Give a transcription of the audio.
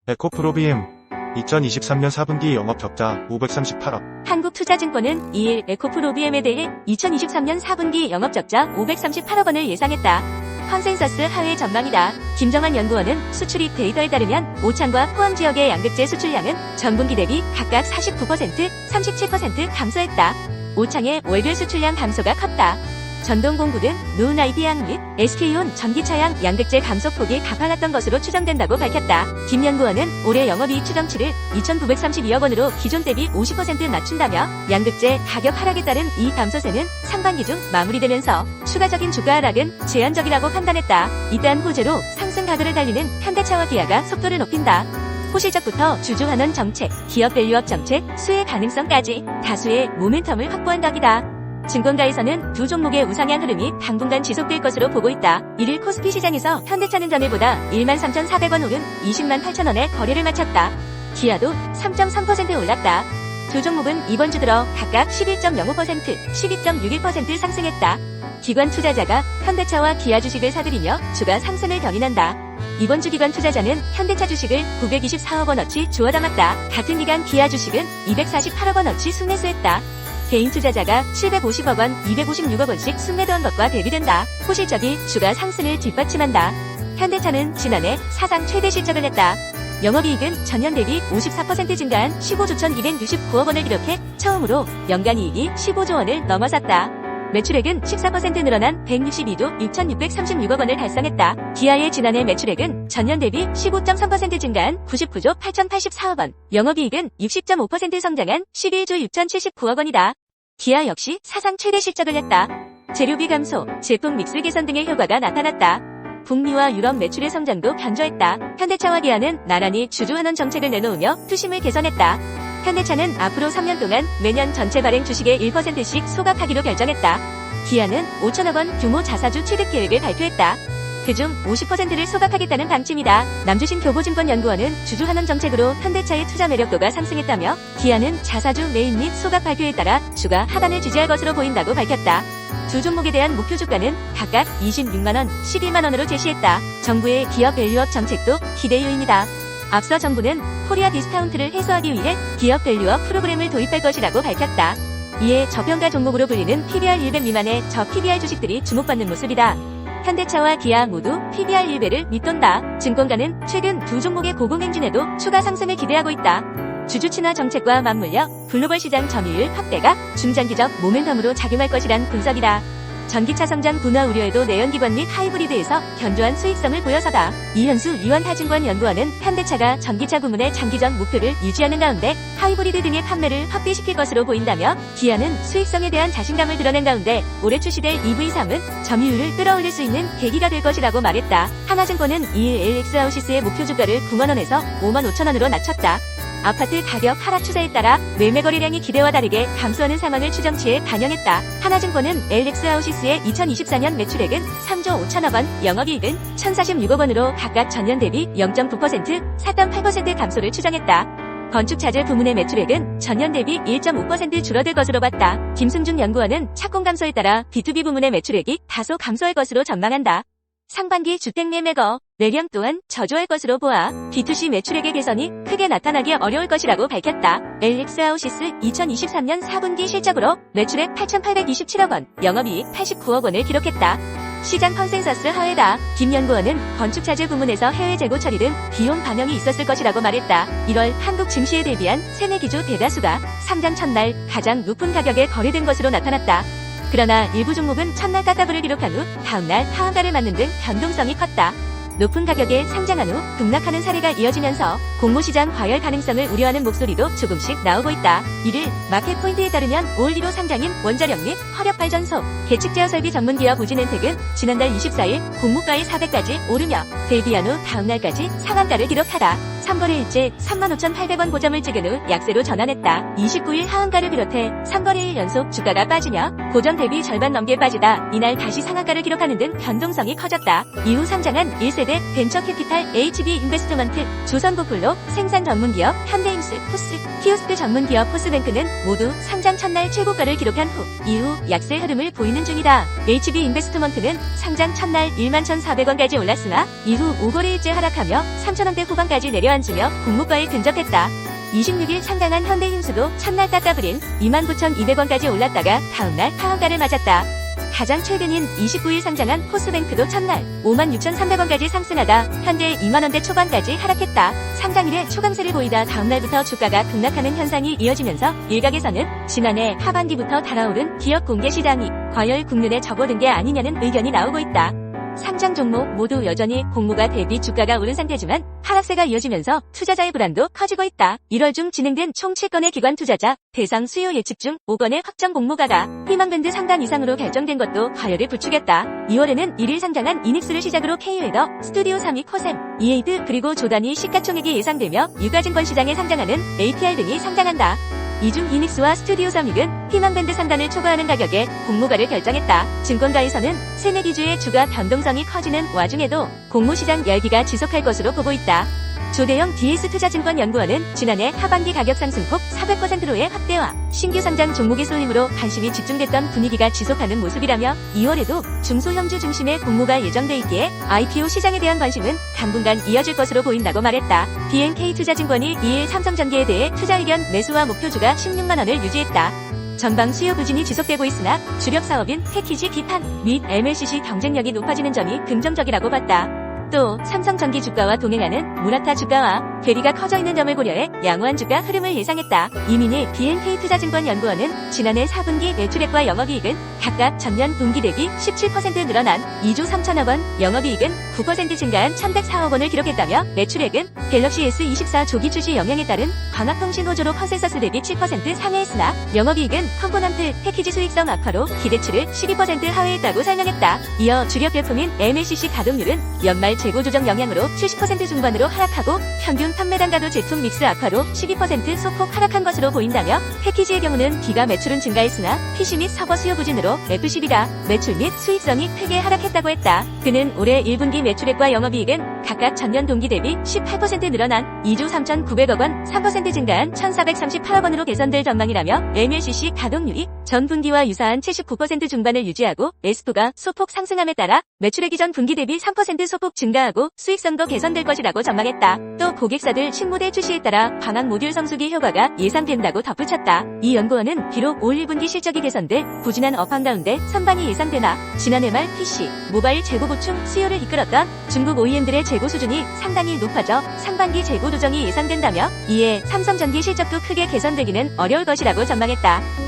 에코프로비엠 2023년 4분기 영업 적자 538억. 한국투자증권은 2일 에코프로비엠에 대해 2023년 4분기 영업 적자 538억 원을 예상했다. 컨센서스 하회 전망이다. 김정환 연구원은 수출입 데이터에 따르면 오창과 포항 지역의 양극재 수출량은 전분기 대비 각각 49%, 37% 감소했다. 오창의 월별 수출량 감소가 컸다. 전동공구 등 노은아이비양 및 SK온 전기차양 양극재 감소폭이 가팔랐던 것으로 추정된다고 밝혔다. 김 연구원은 올해 영업이익 추정치를 2,932억 원으로 기존 대비 50% 낮춘다며 양극재 가격 하락에 따른 이익 감소세는 상반기 중 마무리되면서 추가적인 주가 하락은 제한적이라고 판단했다. 이러한 호재로 상승 가도를 달리는 현대차와 기아가 속도를 높인다. 호실적부터 주주환원 정책, 기업 밸류업 정책, 수혜 가능성까지 다수의 모멘텀을 확보한 덕이다. 증권가에서는 두 종목의 우상향 흐름이 당분간 지속될 것으로 보고 있다. 1일 코스피 시장에서 현대차는 전일보다 13,400원 오른 20만 8천원에 거래를 마쳤다. 기아도 3.3% 올랐다. 두 종목은 이번 주 들어 각각 11.05%, 12.61% 상승했다. 기관 투자자가 현대차와 기아 주식을 사들이며 주가 상승을 견인한다. 이번 주 기관 투자자는 현대차 주식을 924억 원어치 주워 담았다. 같은 기간 기아 주식은 248억 원어치 순매수했다. 개인 투자자가 750억 원, 256억 원씩 순매도한 것과 대비된다. 호실적이 주가 상승을 뒷받침한다. 현대차는 지난해 사상 최대 실적을 냈다. 영업이익은 전년 대비 54% 증가한 15조 1,269억 원을 기록해 처음으로 연간 이익이 15조 원을 넘어섰다. 매출액은 14% 늘어난 162조 6,636억 원을 달성했다. 기아의 지난해 매출액은 전년 대비 15.3% 증가한 99조 8,084억 원, 영업이익은 60.5% 성장한 11조 6,079억 원이다. 기아 역시 사상 최대 실적을 냈다. 재료비 감소, 제품 믹스 개선 등의 효과가 나타났다. 북미와 유럽 매출의 성장도 견조했다. 현대차와 기아는 나란히 주주환원 정책을 내놓으며 투심을 개선했다. 현대차는 앞으로 3년 동안 매년 전체 발행 주식의 1%씩 소각하기로 결정했다. 기아는 5천억 원 규모 자사주 취득 계획을 발표했다. 그중 50%를 소각하겠다는 방침이다. 남주신 교보증권연구원은 주주환원 정책으로 현대차의 투자 매력도가 상승했다며 기아는 자사주 매입 및 소각 발표에 따라 주가 하단을 지지할 것으로 보인다고 밝혔다. 두 종목에 대한 목표 주가는 각각 26만원, 11만원으로 제시했다. 정부의 기업 밸류업 정책도 기대 요인이다. 앞서 정부는 코리아 디스카운트를 해소하기 위해 기업 밸류업 프로그램을 도입할 것이라고 밝혔다. 이에 저평가 종목으로 불리는 PBR 1배 미만의 저 PBR 주식들이 주목받는 모습이다. 현대차와 기아 모두 PBR 1배를 밑돈다. 증권가는 최근 두 종목의 고공행진에도 추가 상승을 기대하고 있다. 주주 친화 정책과 맞물려 글로벌 시장 점유율 확대가 중장기적 모멘텀으로 작용할 것이란 분석이다. 전기차 성장 둔화 우려에도 내연기관 및 하이브리드에서 견조한 수익성을 보여서다. 이현수 위원타증권연구원은 현대차가 전기차 부문의 장기적 목표를 유지하는 가운데 하이브리드 등의 판매를 확대시킬 것으로 보인다며 기아는 수익성에 대한 자신감을 드러낸 가운데 올해 출시될 EV3은 점유율을 끌어올릴 수 있는 계기가 될 것이라고 말했다. 하나증권은 2일 LX 아웃시스의 목표 주가를 9만원에서 5만 5천원으로 낮췄다. 아파트 가격 하락 추세에 따라 매매 거래량이 기대와 다르게 감소하는 상황을 추정치에 반영했다. 하나증권은 LX 아웃시스의 2024년 매출액은 3조 5천억 원, 영업이익은 1,046억 원으로 각각 전년 대비 0.9%, 4.8% 감소를 추정했다. 건축자재 부문의 매출액은 전년 대비 1.5% 줄어들 것으로 봤다. 김승준 연구원은 착공 감소에 따라 B2B 부문의 매출액이 다소 감소할 것으로 전망한다. 상반기 주택 매매거 매량 또한 저조할 것으로 보아 B2C 매출액의 개선이 크게 나타나기 어려울 것이라고 밝혔다. LX 아웃시스 2023년 4분기 실적으로 매출액 8,827억 원, 영업이익 89억 원을 기록했다. 시장 컨센서스 하회다. 김 연구원은 건축자재 부문에서 해외 재고 처리 등 비용 반영이 있었을 것이라고 말했다. 1월 한국 증시에 대비한 세내 기조 대다수가 상장 첫날 가장 높은 가격에 거래된 것으로 나타났다. 그러나 일부 종목은 첫날 까따블을 기록한 후 다음날 하한가를 맞는 등 변동성이 컸다. 높은 가격에 상장한 후 급락하는 사례가 이어지면서 공모시장 과열 가능성을 우려하는 목소리도 조금씩 나오고 있다. 이를 마켓포인트에 따르면 올 1호 상장인 원자력 및 화력발전소, 계측제어 설비 전문기업 우진엔텍은 지난달 24일 공모가의 400까지 오르며 데뷔한 후 다음날까지 상한가를 기록하다. 3거래일째 35,800원 고점을 찍은 후 약세로 전환했다. 29일 하한가를 비롯해 3거래일 연속 주가가 빠지며 고점 대비 절반 넘게 빠지다 이날 다시 상한가를 기록하는 등 변동성이 커졌다. 이후 상장한 1세대 벤처캐피탈 HB 인베스트먼트, 조선부풀로 생산 전문기업 현대임상 키오스크 전문 기업 포스뱅크는 모두 상장 첫날 최고가를 기록한 후 이후 약세 흐름을 보이는 중이다. HB 인베스트먼트는 상장 첫날 11,400원까지 올랐으나 이후 5거래일째 하락하며 3,000원대 후반까지 내려앉으며 공모가에 근접했다. 26일 상장한 현대힘수도 첫날 깎아버린 29,200원까지 올랐다가 다음날 하한가를 맞았다. 가장 최근인 29일 상장한 포스뱅크도 첫날 56,300원까지 상승하다 현재 2만원대 초반까지 하락했다. 상장일에 초강세를 보이다 다음날부터 주가가 급락하는 현상이 이어지면서 일각에서는 지난해 하반기부터 달아오른 기업 공개 시장이 과열 국면에 접어든 게 아니냐는 의견이 나오고 있다. 상장 종목 모두 여전히 공모가 대비 주가가 오른 상태지만 하락세가 이어지면서 투자자의 불안도 커지고 있다. 1월 중 진행된 총 7건의 기관 투자자 대상 수요 예측 중 5건의 확정 공모가가 희망밴드 상단 이상으로 결정된 것도 과열을 부추겼다. 2월에는 1일 상장한 이닉스를 시작으로 K웨더, 스튜디오 3위 코셈, 이에이드 그리고 조단위 시가총액이 예상되며 유가증권 시장에 상장하는 APR 등이 상장한다. 이 중 이닉스와 스튜디오 3윅은 희망밴드 상단을 초과하는 가격에 공모가를 결정했다. 증권가에서는 세내 기주의 주가 변동성이 커지는 와중에도 공모시장 열기가 지속할 것으로 보고 있다. 조대영 DS투자증권연구원은 지난해 하반기 가격 상승폭 400%로의 확대와 신규 상장 종목의 쏠림으로 관심이 집중됐던 분위기가 지속하는 모습이라며 2월에도 중소형주 중심의 공모가 예정돼 있기에 IPO 시장에 대한 관심은 당분간 이어질 것으로 보인다고 말했다. BNK투자증권이 2일 삼성전기에 대해 투자 의견 매수와 목표주가 16만원을 유지했다. 전방 수요 부진이 지속되고 있으나 주력 사업인 패키지 기판 및 MLCC 경쟁력이 높아지는 점이 긍정적이라고 봤다. 또 삼성전기 주가와 동행하는 무라타 주가와 괴리가 커져 있는 점을 고려해 양호한 주가 흐름을 예상했다. 이민희 BNK투자증권연구원은 지난해 4분기 매출액과 영업이익은 각각 전년 동기 대비 17% 늘어난 2조 3천억 원, 영업이익은 9% 증가한 1,104억 원을 기록했다며 매출액은 갤럭시 S24 조기 출시 영향에 따른 광학통신 호조로 컨센서스 대비 7% 상회했으나 영업이익은 컴포넌트 패키지 수익성 악화로 기대치를 12% 하회했다고 설명했다. 이어 주력 제품인 MLCC 가동률은 연말 재고 조정 영향으로 70% 중반으로 하락하고 평균 판매 단가도 제품 믹스 악화로 12% 소폭 하락한 것으로 보인다며 패키지의 경우는 기가 매출은 증가했으나 PC 및 서버 수요 부진으로 F12가 매출 및 수익성이 크게 하락했다고 했다. 그는 올해 1분기 매출액과 영업이익은 각각 전년 동기 대비 18% 늘어난 2조 3,900억 원, 3% 증가한 1,438억 원으로 개선될 전망이라며 MLCC 가동률이 전 분기와 유사한 79% 중반을 유지하고 S2가 소폭 상승함에 따라 매출액이 전 분기 대비 3% 소폭 증가하고 수익성도 개선될 것이라고 전망했다. 또 고객사들 신모델 출시에 따라 광학 모듈 성수기 효과가 예상된다고 덧붙였다. 이 연구원은 비록 올 1분기 실적이 개선돼 부진한 업황 가운데 선방이 예상되나 지난해 말 PC, 모바일 재고 보충 수요를 이끌었던 중국 OEM들의 재고 수준이 상당히 높아져 상반기 재고 조정이 예상된다며 이에 삼성전기 실적도 크게 개선되기는 어려울 것이라고 전망했다.